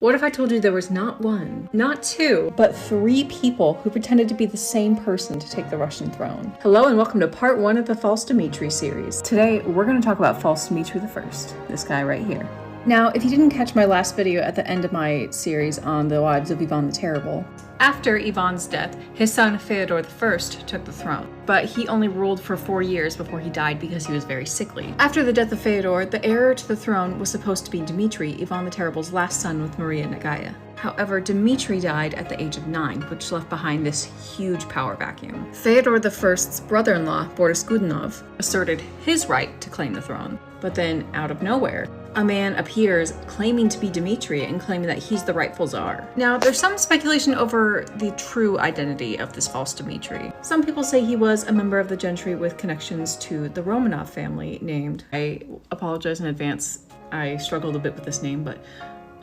What if I told you there was not one, not two, but three people who pretended to be the same person to take the Russian throne? Hello and welcome to part 1 of the False Dmitri series. Today, we're going to talk about False Dmitri I, this guy right here. Now, if you didn't catch my last video at the end of my series on the wives of Ivan the Terrible, after Ivan's death, his son Fyodor I took the throne, but he only ruled for 4 years before he died because he was very sickly. After the death of Fyodor, the heir to the throne was supposed to be Dmitri, Ivan the Terrible's last son with Maria Nagaya. However, Dmitri died at the age of 9, which left behind this huge power vacuum. Fyodor I's brother-in-law, Boris Godunov, asserted his right to claim the throne. But then, out of nowhere, a man appears claiming to be Dmitri and claiming that he's the rightful czar. Now, there's some speculation over the true identity of this false Dmitri. Some people say he was a member of the gentry with connections to the Romanov family named, I apologize in advance, I struggled a bit with this name, but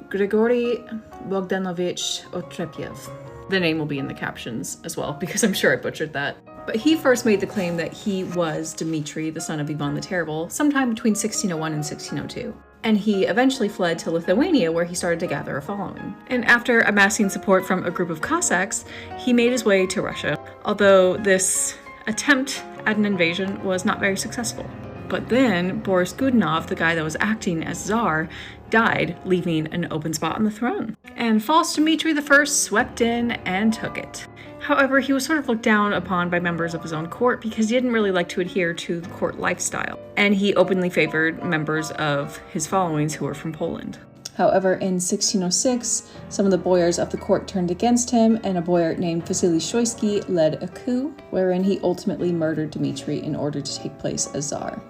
Grigory Bogdanovich Otrepyev. The name will be in the captions as well, because I'm sure I butchered that. But he first made the claim that he was Dmitri, the son of Ivan the Terrible, sometime between 1601 and 1602. And he eventually fled to Lithuania, where he started to gather a following. And after amassing support from a group of Cossacks, he made his way to Russia, although this attempt at an invasion was not very successful. But then Boris Godunov, the guy that was acting as Tsar, died, leaving an open spot on the throne. And false Dmitri I swept in and took it. However, he was sort of looked down upon by members of his own court because he didn't really like to adhere to the court lifestyle. And he openly favored members of his followings who were from Poland. However, in 1606, some of the boyars of the court turned against him, and a boyar named Vasily Shoisky led a coup, wherein he ultimately murdered Dmitri in order to take place as Tsar.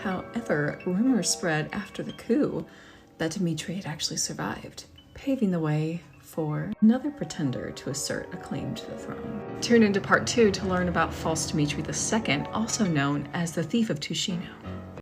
However, rumors spread after the coup that Dmitri had actually survived, paving the way for another pretender to assert a claim to the throne. Tune into part 2 to learn about false Dmitri II, also known as the Thief of Tushino.